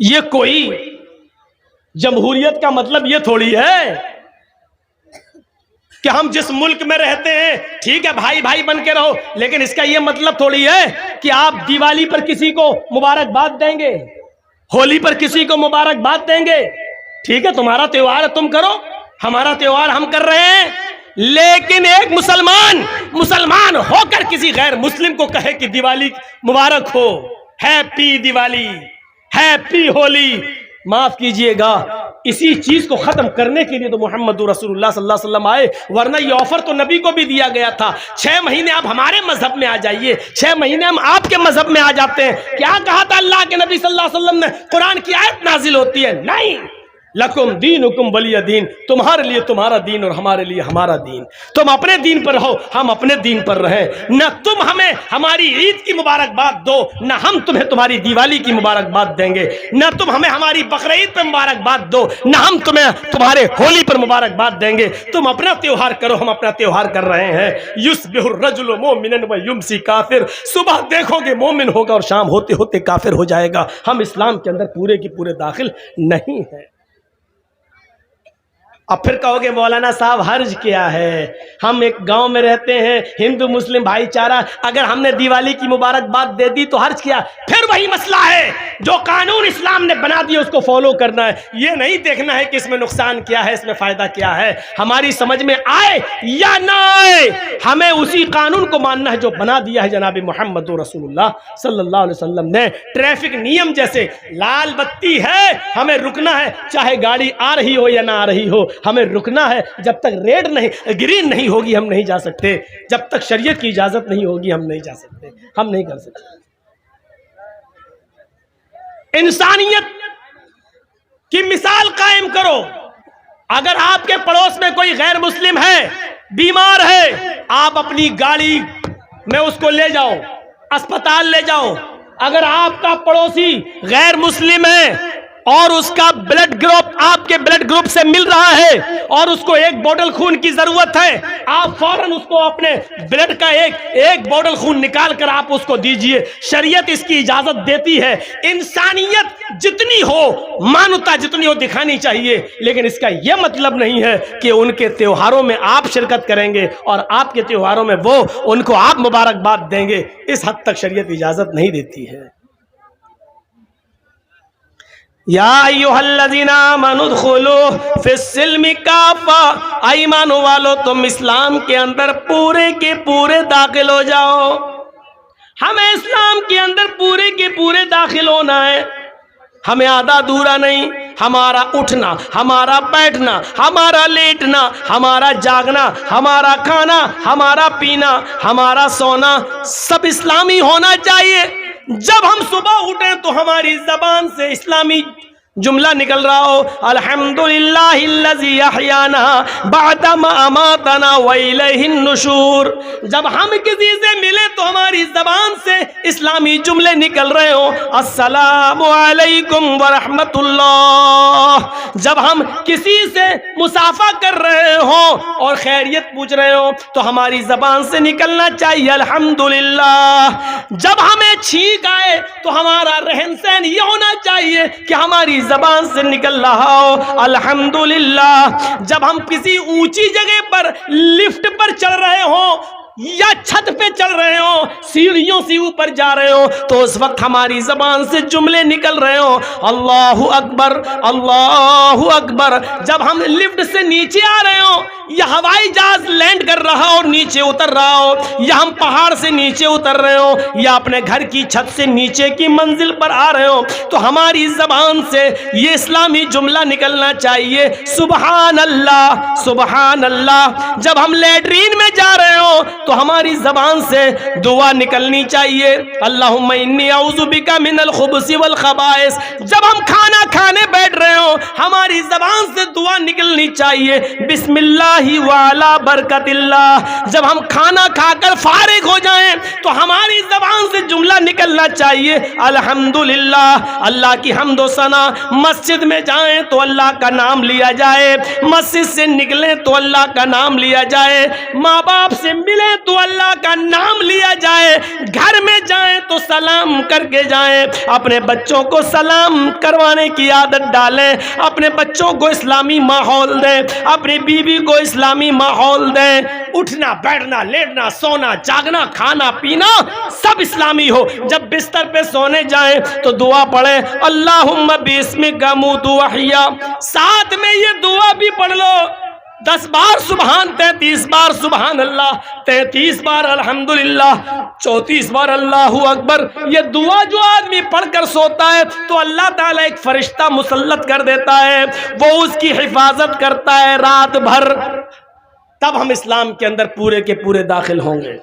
یہ کوئی جمہوریت کا مطلب یہ تھوڑی ہے کہ ہم جس ملک میں رہتے ہیں ٹھیک ہے بھائی بھائی بن کے رہو، لیکن اس کا یہ مطلب تھوڑی ہے کہ آپ دیوالی پر کسی کو مبارکباد دیں گے، ہولی پر کسی کو مبارکباد دیں گے. ٹھیک ہے تمہارا تہوار ہے تم کرو، ہمارا تہوار ہم کر رہے ہیں. لیکن ایک مسلمان ہو کر کسی غیر مسلم کو کہے کہ دیوالی مبارک ہو، ہیپی دیوالی، ہیپی ہولی، معاف کیجئے گا اسی چیز کو ختم کرنے کے لیے تو محمد رسول اللہ صلی اللہ علیہ وسلم آئے، ورنہ یہ آفر تو نبی کو بھی دیا گیا تھا 6 مہینے آپ ہمارے مذہب میں آ جائیے، 6 مہینے ہم آپ کے مذہب میں آ جاتے ہیں. کیا کہا تھا اللہ کے نبی صلی اللہ علیہ وسلم نے؟ قرآن کی آیت نازل ہوتی ہے، نہیں لکم دینکم ولی دین، تمہارے لیے تمہارا دین اور ہمارے لیے ہمارا دین. تم اپنے دین پر رہو، ہم اپنے دین پر رہیں. نہ تم ہمیں ہماری عید کی مبارکباد دو، نہ ہم تمہیں تمہاری دیوالی کی مبارکباد دیں گے. نہ تم ہمیں ہماری بقرعید پر مبارکباد دو، نہ ہم تمہیں تمہارے ہولی پر مبارکباد دیں گے. تم اپنا تہوار کرو، ہم اپنا تہوار کر رہے ہیں. یصبح الرجل مومنا ویمسی کافر، صبح دیکھو گے مومن ہوگا اور شام ہوتے ہوتے کافر ہو جائے گا. ہم اسلام کے اندر پورے کی پورے داخل نہیں ہیں. اب پھر کہو گے مولانا صاحب حرج کیا ہے، ہم ایک گاؤں میں رہتے ہیں، ہندو مسلم بھائی چارہ، اگر ہم نے دیوالی کی مبارکباد دے دی تو حرج کیا؟ پھر وہی مسئلہ ہے جو قانون اسلام نے بنا دیا اس کو فالو کرنا ہے. یہ نہیں دیکھنا ہے کہ اس میں نقصان کیا ہے، اس میں فائدہ کیا ہے. ہماری سمجھ میں آئے یا نہ آئے، ہمیں اسی قانون کو ماننا ہے جو بنا دیا ہے جناب محمد رسول اللہ صلی اللہ علیہ وسلم نے. ٹریفک نیم جیسے لال بتی ہے ہمیں رکنا ہے، چاہے گاڑی آ رہی ہو یا نہ آ رہی ہو، ہمیں رکنا ہے. جب تک ریڈ نہیں گرین نہیں ہوگی ہم نہیں جا سکتے، جب تک شریعت کی اجازت نہیں ہوگی ہم نہیں جا سکتے، ہم نہیں کر سکتے. انسانیت کی مثال قائم کرو. اگر آپ کے پڑوس میں کوئی غیر مسلم ہے، بیمار ہے، آپ اپنی گاڑی میں اس کو لے جاؤ، اسپتال لے جاؤ. اگر آپ کا پڑوسی غیر مسلم ہے اور اس کا بلڈ گروپ آپ کے بلڈ گروپ سے مل رہا ہے اور اس کو 1 بوتل خون کی ضرورت ہے، آپ فوراً اس کو اپنے بلڈ کا ایک بوتل خون نکال کر آپ اس کو دیجئے. شریعت اس کی اجازت دیتی ہے. انسانیت جتنی ہو، مانوتا جتنی ہو دکھانی چاہیے، لیکن اس کا یہ مطلب نہیں ہے کہ ان کے تہواروں میں آپ شرکت کریں گے اور آپ کے تہواروں میں وہ ان کو آپ مبارکباد دیں گے. اس حد تک شریعت اجازت نہیں دیتی ہے. یا ایھا الذین آمنوا ادخلوا فی السلم کافہ، ایمان والو تم اسلام کے اندر پورے کے پورے داخل ہو جاؤ. ہمیں اسلام کے اندر پورے کے پورے داخل ہونا ہے. ہمیں آدھا دورا نہیں. ہمارا اٹھنا، ہمارا بیٹھنا، ہمارا لیٹنا، ہمارا جاگنا، ہمارا کھانا، ہمارا پینا، ہمارا سونا سب اسلامی ہونا چاہیے. جب ہم صبح اٹھیں تو ہماری زبان سے اسلامی جملہ نکل رہا ہو، الحمدللہ الذی احیانا بعد ما اماتنا والیہ النشور. جب ہم کسی سے ملیں تو ہماری زبان سے اسلامی جملے نکل رہے ہوں، السلام علیکم ورحمت اللہ. جب ہم کسی سے مصافحہ کر رہے ہوں اور خیریت پوچھ رہے ہوں تو ہماری زبان سے نکلنا چاہیے الحمدللہ. جب ہمیں چھینک آئے تو ہمارا رہن سہن یہ ہونا چاہیے کہ ہماری زبان سے نکل رہا ہو الحمدللہ. جب ہم کسی اونچی جگہ پر لفٹ پر چڑھ رہے ہوں یا چھت پہ چڑھ رہے ہوں، سیڑھیوں سے اوپر جا رہے ہوں، تو اس وقت ہماری زبان سے جملے نکل رہے ہوں اللہ اکبر اللہ اکبر. جب ہم لفٹ سے نیچے آ رہے ہوں یا ہوائی جہاز لینڈ کر رہا ہو اور نیچے اتر رہا ہو، یا ہم پہاڑ سے نیچے اتر رہے ہوں یا اپنے گھر کی چھت سے نیچے کی منزل پر آ رہے ہوں، تو ہماری زبان سے یہ اسلامی جملہ نکلنا چاہیے سبحان اللہ سبحان اللہ. جب ہم لیٹرین میں جا رہے ہوں تو ہماری زبان سے دعا نکلنی چاہیے اللہم انی اعوذ بک من الخبث والخبائث. جب ہم کھانا کھانے بیٹھ رہے ہوں ہماری زبان سے دعا نکلنی چاہیے، بسم اللہ وعلی برکت اللہ۔ جب ہم کھانا کھا کر فارغ ہو جائیں تو ہماری زبان سے جملہ نکلنا چاہیے الحمدللہ، اللہ کی حمد و ثنا۔ مسجد میں جائیں تو اللہ کا نام لیا جائے، مسجد سے نکلیں تو اللہ کا نام لیا جائے، ماں باپ سے ملیں تو اللہ کا نام لیا جائے، گھر میں جائیں تو سلام کر کے جائیں، اپنے بچوں کو سلام کروانے کی عادت ڈالیں، اپنے بچوں کو اسلامی ماحول دیں، اپنی بیوی کو اسلامی ماحول دیں، اٹھنا بیٹھنا لیٹنا سونا جاگنا کھانا پینا سب اسلامی ہو۔ جب بستر پہ سونے جائیں تو دعا پڑھیں اللہم باسمک اموت واحیا، ساتھ میں یہ دعا بھی پڑھ لو 10 بار سبحان، 33 بار سبحان اللہ، 33 بار الحمدللہ، 34 بار اللہ اکبر۔ یہ دعا جو آدمی پڑھ کر سوتا ہے تو اللہ تعالیٰ ایک فرشتہ مسلط کر دیتا ہے، وہ اس کی حفاظت کرتا ہے رات بھر۔ تب ہم اسلام کے اندر پورے کے پورے داخل ہوں گے۔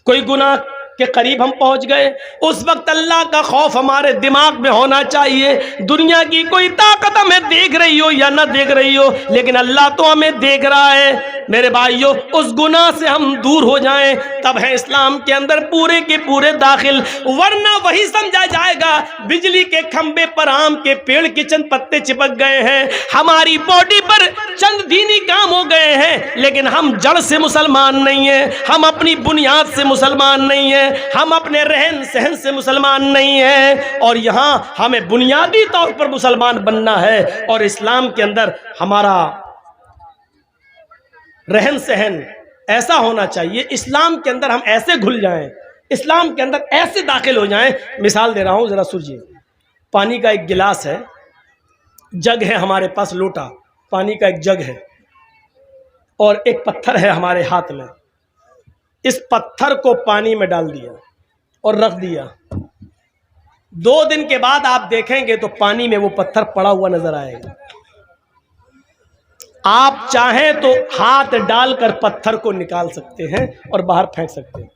کوئی گناہ کے قریب ہم پہنچ گئے، اس وقت اللہ کا خوف ہمارے دماغ میں ہونا چاہیے۔ دنیا کی کوئی طاقت ہمیں دیکھ رہی ہو یا نہ دیکھ رہی ہو، لیکن اللہ تو ہمیں دیکھ رہا ہے۔ میرے بھائیوں، اس گناہ سے ہم دور ہو جائیں، تب ہے اسلام کے اندر پورے کے پورے داخل، ورنہ وہی سمجھا جائے گا بجلی کے کھمبے پر آم کے پیڑ کے چند پتے چپک گئے ہیں، ہماری باڈی پر چند دینی کام ہو گئے ہیں، لیکن ہم جڑ سے مسلمان نہیں ہیں، ہم اپنی بنیاد سے مسلمان نہیں ہیں، ہم اپنے رہن سہن سے مسلمان نہیں ہیں، اور یہاں ہمیں بنیادی طور پر مسلمان بننا ہے۔ اور اسلام کے اندر ہمارا رہن سہن ایسا ہونا چاہیے، اسلام کے اندر ہم ایسے گھل جائیں، اسلام کے اندر ایسے داخل ہو جائیں۔ مثال دے رہا ہوں، ذرا سوچیے، پانی کا ایک گلاس ہے، جگ ہے ہمارے پاس، لوٹا پانی کا ایک جگ ہے، اور ایک پتھر ہے ہمارے ہاتھ میں۔ اس پتھر کو پانی میں ڈال دیا اور رکھ دیا، 2 دن کے بعد آپ دیکھیں گے تو پانی میں وہ پتھر پڑا ہوا نظر آئے گا۔ آپ چاہیں تو ہاتھ ڈال کر پتھر کو نکال سکتے ہیں اور باہر پھینک سکتے ہیں۔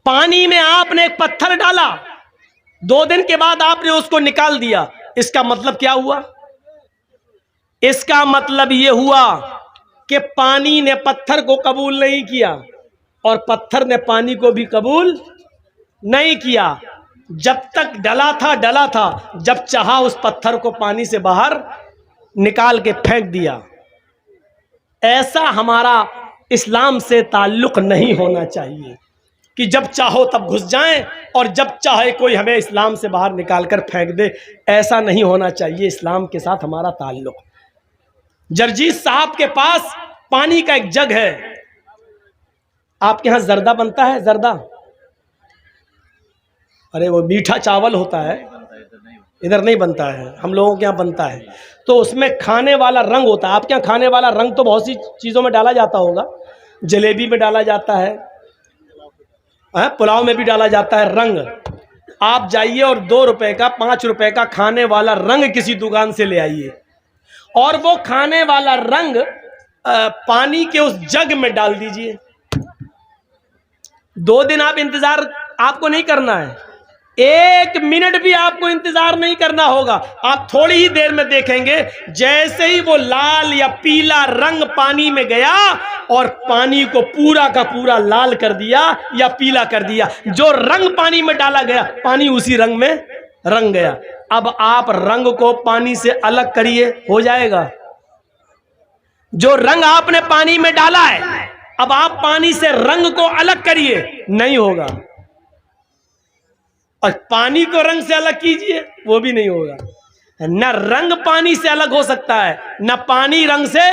پانی میں آپ نے ایک پتھر ڈالا، 2 دن کے بعد آپ نے اس کو نکال دیا، اس کا مطلب کیا ہوا؟ اس کا مطلب یہ ہوا کہ پانی نے پتھر کو قبول نہیں کیا اور پتھر نے پانی کو بھی قبول نہیں کیا۔ جب تک ڈلا تھا، جب چاہا اس پتھر کو پانی سے باہر نکال کے پھینک دیا۔ ایسا ہمارا اسلام سے تعلق نہیں ہونا چاہیے کہ جب چاہو تب گھس جائیں اور جب چاہے کوئی ہمیں اسلام سے باہر نکال کر پھینک دے، ایسا نہیں ہونا چاہیے اسلام کے ساتھ ہمارا تعلق۔ جرجیت صاحب کے پاس پانی کا ایک جگ ہے۔ آپ کے ہاں زردہ بنتا ہے؟ زردہ، ارے وہ میٹھا چاول ہوتا ہے، ادھر نہیں بنتا ہے، ہم لوگوں کے یہاں بنتا ہے۔ تو اس میں کھانے والا رنگ ہوتا ہے۔ آپ کے یہاں کھانے والا رنگ تو بہت سی چیزوں میں ڈالا جاتا ہوگا، جلیبی میں ڈالا جاتا ہے، پلاؤ میں بھی ڈالا جاتا ہے رنگ۔ آپ جائیے اور 2 روپے کا 5 روپے کا کھانے والا رنگ کسی دکان سے لے آئیے، اور وہ کھانے والا رنگ پانی کے اس جگ میں ڈال دیجئے۔ 2 دن آپ انتظار آپ کو نہیں کرنا ہے، 1 منٹ بھی آپ کو انتظار نہیں کرنا ہوگا۔ آپ تھوڑی ہی دیر میں دیکھیں گے جیسے ہی وہ لال یا پیلا رنگ پانی میں گیا اور پانی کو پورا کا پورا لال کر دیا یا پیلا کر دیا، جو رنگ پانی میں ڈالا گیا پانی اسی رنگ میں رنگ گیا۔ اب آپ رنگ کو پانی سے الگ کریے، ہو جائے گا؟ جو رنگ آپ نے پانی میں ڈالا ہے، اب آپ پانی سے رنگ کو الگ کریے، نہیں ہوگا۔ اور پانی کو رنگ سے الگ کیجئے، وہ بھی نہیں ہوگا۔ نہ رنگ پانی سے الگ ہو سکتا ہے، نہ پانی رنگ سے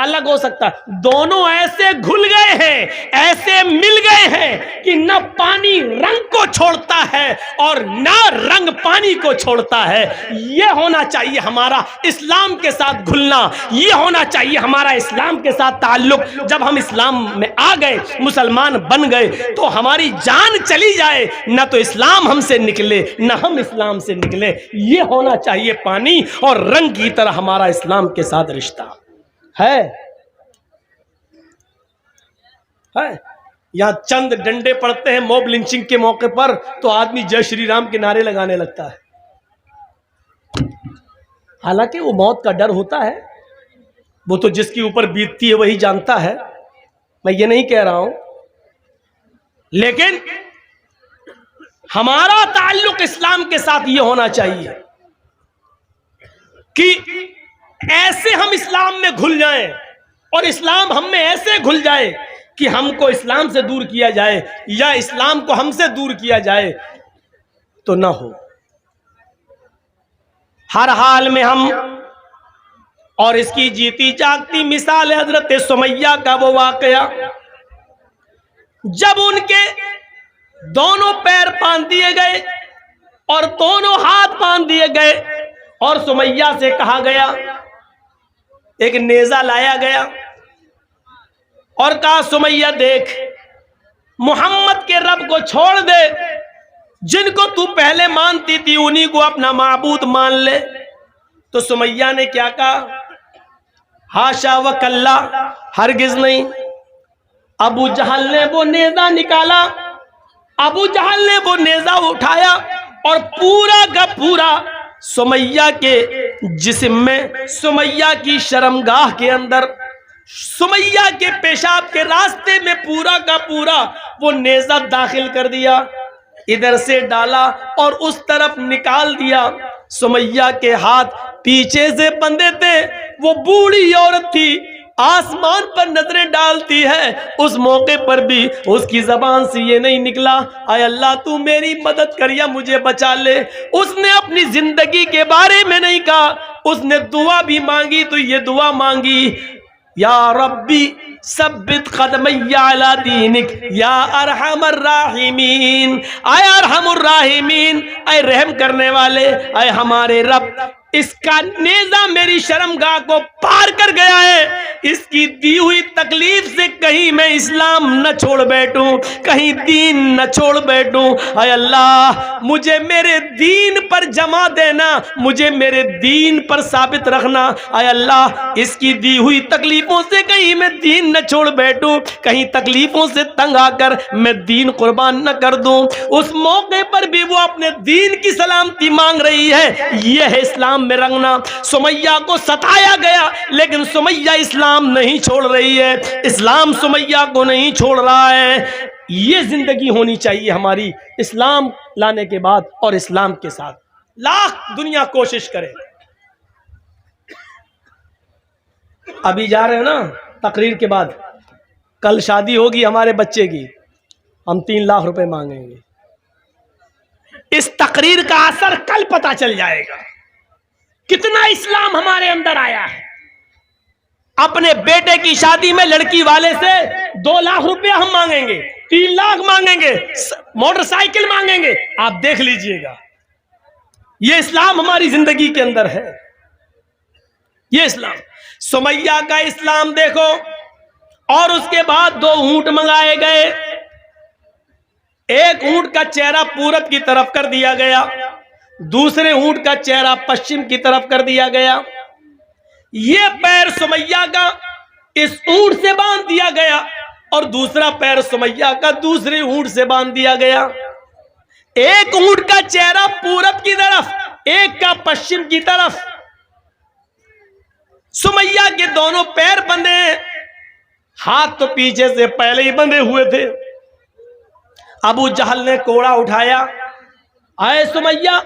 الگ ہو سکتا ہے۔ دونوں ایسے گھل گئے ہیں، ایسے مل گئے ہیں کہ نہ پانی رنگ کو چھوڑتا ہے اور نہ رنگ پانی کو چھوڑتا ہے۔ یہ ہونا چاہیے ہمارا اسلام کے ساتھ گھلنا، یہ ہونا چاہیے ہمارا اسلام کے ساتھ تعلق۔ جب ہم اسلام میں آ گئے، مسلمان بن گئے، تو ہماری جان چلی جائے نہ تو اسلام ہم سے نکلے نہ ہم اسلام سے نکلے۔ یہ ہونا چاہیے پانی اور رنگ کی طرح ہمارا اسلام کے ساتھ رشتہ ہے۔ یہاں چند ڈنڈے پڑتے ہیں موب لنچنگ کے موقع پر تو آدمی جے شری رام کے نعرے لگانے لگتا ہے۔ حالانکہ وہ موت کا ڈر ہوتا ہے، وہ تو جس کے اوپر بیتتی ہے وہی جانتا ہے، میں یہ نہیں کہہ رہا ہوں، لیکن ہمارا تعلق اسلام کے ساتھ یہ ہونا چاہیے کہ ایسے ہم اسلام میں گھل جائیں اور اسلام ہم میں ایسے گھل جائے کہ ہم کو اسلام سے دور کیا جائے یا اسلام کو ہم سے دور کیا جائے تو نہ ہو۔ ہر حال میں ہم، اور اس کی جیتی جاگتی مثال ہے حضرت سمیہ کا وہ واقعہ جب ان کے دونوں پیر باندھ دیے گئے اور دونوں ہاتھ باندھ دیے گئے اور سمیہ سے کہا گیا، ایک نیزہ لایا گیا اور کہا سمیہ دیکھ، محمد کے رب کو چھوڑ دے، جن کو تو پہلے مانتی تھی انہی کو اپنا معبود مان لے۔ تو سمیہ نے کیا کہا؟ ہاشا وکلا، ہرگز نہیں۔ ابو جہل نے وہ نیزہ نکالا، ابو جہل نے وہ نیزہ اٹھایا اور پورا کا پورا سمیہ کے جسم میں، سمیہ کی شرمگاہ کے اندر، سمیہ کے پیشاب کے راستے میں پورا کا پورا وہ نیزہ داخل کر دیا، ادھر سے ڈالا اور اس طرف نکال دیا۔ سمیہ کے ہاتھ پیچھے سے بندھے تھے، وہ بوڑھی عورت تھی، آسمان پر نظریں ڈالتی ہے، اس موقع پر بھی اس کی زبان سے یہ نہیں نکلا اے اللہ تو میری مدد کر یا مجھے بچا لے۔ اس نے اپنی زندگی کے بارے میں نہیں کہا، اس نے دعا بھی مانگی تو یہ دعا مانگی، یا ربی ثبت قدمی علی دینک یا ارحم الراحمین، اے ارحم الراحمین، اے رحم کرنے والے، اے ہمارے رب، اس کا نیزہ میری شرمگاہ کو پار کر گیا ہے، اس کی دی ہوئی تکلیف سے کہیں میں اسلام نہ چھوڑ بیٹھوں، کہیں دین نہ چھوڑ بیٹھوں، اے اللہ مجھے میرے دین پر جمع دینا، مجھے میرے دین پر ثابت رکھنا، اے اللہ اس کی دی ہوئی تکلیفوں سے کہیں میں دین نہ چھوڑ بیٹھوں، کہیں تکلیفوں سے تنگ آ کر میں دین قربان نہ کر دوں۔ اس موقع پر بھی وہ اپنے دین کی سلامتی مانگ رہی ہے، یہ ہے اسلام میں رنگنا۔ سمیہ کو ستایا گیا لیکن سمیہ اسلام نہیں چھوڑ رہی ہے، اسلام سمیہ کو نہیں چھوڑ رہا ہے۔ یہ زندگی ہونی چاہیے ہماری اسلام لانے کے بعد اور اسلام کے ساتھ، لاکھ دنیا کوشش کرے۔ ابھی جا رہے ہیں نا تقریر کے بعد، کل شادی ہوگی ہمارے بچے کی، ہم 3 لاکھ روپے مانگیں گے۔ اس تقریر کا اثر کل پتہ چل جائے گا کتنا اسلام ہمارے اندر آیا ہے۔ اپنے بیٹے کی شادی میں لڑکی والے سے 2 لاکھ روپے ہم مانگیں گے، 3 لاکھ مانگیں گے، موٹر سائیکل مانگیں گے، آپ دیکھ لیجئے گا۔ یہ اسلام ہماری زندگی کے اندر ہے، یہ اسلام۔ سمیہ کا اسلام دیکھو، اور اس کے بعد 2 اونٹ منگائے گئے، ایک اونٹ کا چہرہ پورب کی طرف کر دیا گیا، دوسرے اونٹ کا چہرہ پشچم کی طرف کر دیا گیا۔ یہ پیر سمیہ کا اس اونٹ سے باندھ دیا گیا اور دوسرا پیر سمیہ کا دوسرے اونٹ سے باندھ دیا گیا۔ ایک اونٹ کا چہرہ پورب کی طرف، ایک کا پشچم کی طرف۔ سمیہ کے دونوں پیر بندھے ہیں، ہاتھ تو پیچھے سے پہلے ہی بندھے ہوئے تھے۔ ابو جہل نے کوڑا اٹھایا، اے سمیہ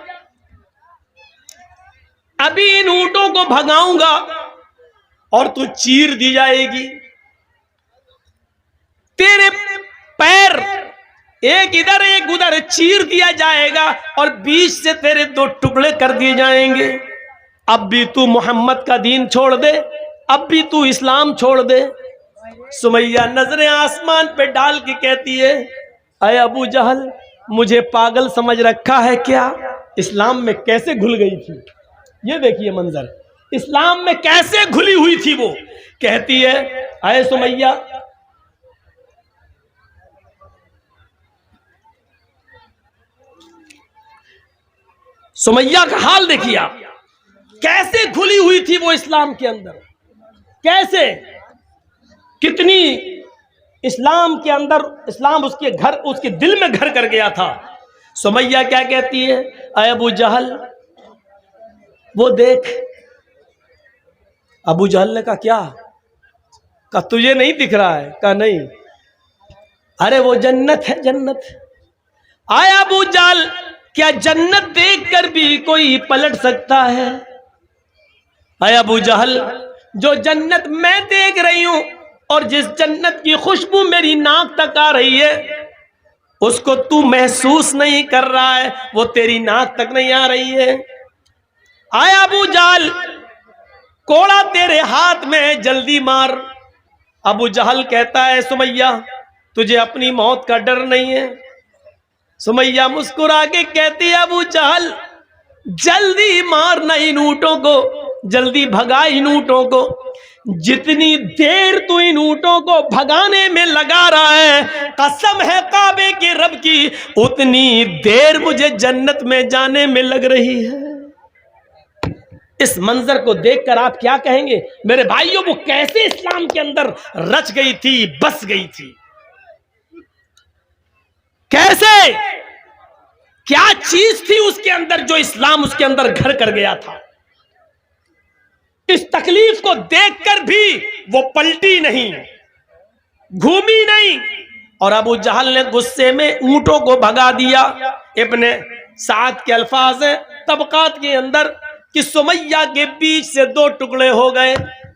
ابھی ان اونٹوں کو بھگاؤں گا اور تو چیر دی جائے گی، تیرے پیر ایک ادھر ایک ادھر چیر دیا جائے گا اور بیچ سے تیرے 2 ٹکڑے کر دیے جائیں گے۔ اب بھی تو محمد کا دین چھوڑ دے، اب بھی تو اسلام چھوڑ دے۔ سمیہ نظریں آسمان پہ ڈال کے کہتی ہے، اے ابو جہل مجھے پاگل سمجھ رکھا ہے کیا؟ اسلام میں کیسے گھل گئی تھی، یہ دیکھیے منظر، اسلام میں کیسے گھلی ہوئی تھی وہ۔ کہتی ہے اے سمیہ سمیہ کا حال دیکھیے آپ، کیسے گھلی ہوئی تھی وہ اسلام کے اندر، کیسے، کتنی اسلام کے اندر، اسلام اس کے گھر، اس کے دل میں گھر کر گیا تھا۔ سمیہ کیا کہتی ہے، اے ابو جہل وہ دیکھ ابو جہل نے کہا کیا؟ کہا تجھے نہیں دکھ رہا ہے؟ کہا نہیں۔ ارے وہ جنت ہے، جنت۔ آیا ابو جہل کیا جنت دیکھ کر بھی کوئی پلٹ سکتا ہے؟ اے ابو جہل، جو جنت میں دیکھ رہی ہوں اور جس جنت کی خوشبو میری ناک تک آ رہی ہے اس کو تو محسوس نہیں کر رہا ہے، وہ تیری ناک تک نہیں آ رہی ہے۔ آئے ابو جہل، کوڑا تیرے ہاتھ میں، جلدی مار۔ ابو جہل کہتا ہے سمیہ تجھے اپنی موت کا ڈر نہیں ہے؟ سمیہ مسکرا کے کہتی ہے ابو جہل جلدی مارنا ان اونٹوں کو، جلدی بھگا ان اونٹوں کو۔ جتنی دیر تو ان اونٹوں کو بھگانے میں لگا رہا ہے، قسم ہے کعبے کے رب کی، اتنی دیر مجھے جنت میں جانے میں لگ رہی ہے۔ اس منظر کو دیکھ کر آپ کیا کہیں گے میرے بھائیوں؟ وہ کیسے اسلام کے اندر رچ گئی تھی، بس گئی تھی؟ کیسے؟ کیا چیز تھی اس کے اندر جو اسلام اس کے اندر گھر کر گیا تھا؟ اس تکلیف کو دیکھ کر بھی وہ پلٹی نہیں، گھومی نہیں، اور ابو جہل نے غصے میں اونٹوں کو بھگا دیا۔ ابن سعد کے الفاظ ہیں طبقات کے اندر کہ سمیہ کے بیچ سے دو ٹکڑے ہو گئے،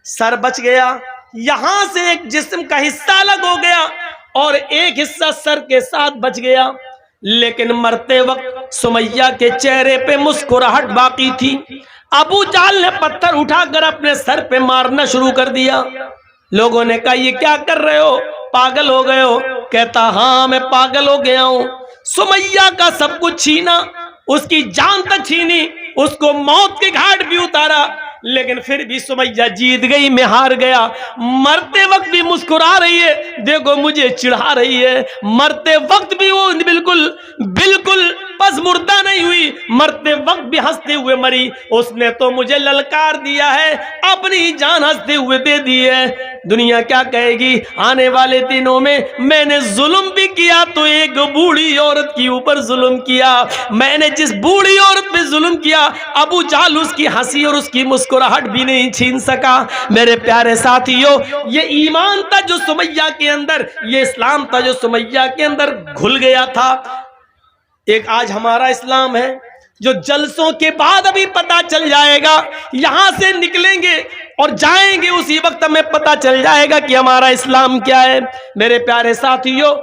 سر بچ گیا، یہاں سے ایک جسم کا حصہ الگ ہو گیا اور ایک حصہ سر کے ساتھ بچ گیا، لیکن مرتے وقت سمیہ کے چہرے پہ مسکراہٹ باقی تھی۔ ابو جہل نے پتھر اٹھا کر اپنے سر پہ مارنا شروع کر دیا۔ لوگوں نے کہا یہ کیا کر رہے ہو، پاگل ہو گئے ہو؟ کہتا ہاں میں پاگل ہو گیا ہوں۔ سمیہ کا سب کچھ چھینا، اس کی جان تک چھینی، اس کو موت کے گھاٹ بھی اتارا، لیکن پھر بھی سمیہ جیت گئی، میں ہار گیا۔ مرتے وقت بھی مسکرا رہی ہے، دیکھو مجھے چڑھا رہی ہے۔ مرتے وقت بھی وہ بالکل بس مردہ نہیں ہوئی، مرتے وقت بھی ہنستے ہوئے مری۔ اس نے تو مجھے للکار دیا ہے، اپنی جان ہنستے ہوئے دے دی ہے۔ دنیا کیا کہے گی؟ آنے والے دنوں میں نے ظلم بھی کیا تو ایک بوڑھی عورت کے اوپر ظلم کیا۔ میں نے جس بوڑھی عورت پہ ظلم کیا، ابو جہل اس کی ہنسی اور اس کی مسکراہٹ بھی نہیں چھین سکا۔ میرے پیارے ساتھیوں، یہ ایمان تھا جو سمیہ کے اندر، یہ اسلام تھا جو سمیہ کے اندر گھل گیا تھا۔ ایک آج ہمارا اسلام ہے جو جلسوں کے بعد ابھی پتا چل جائے گا، یہاں سے نکلیں گے اور جائیں گے اسی وقت ہمیں پتا چل جائے گا کہ ہمارا اسلام کیا ہے۔ میرے پیارے ساتھیوں،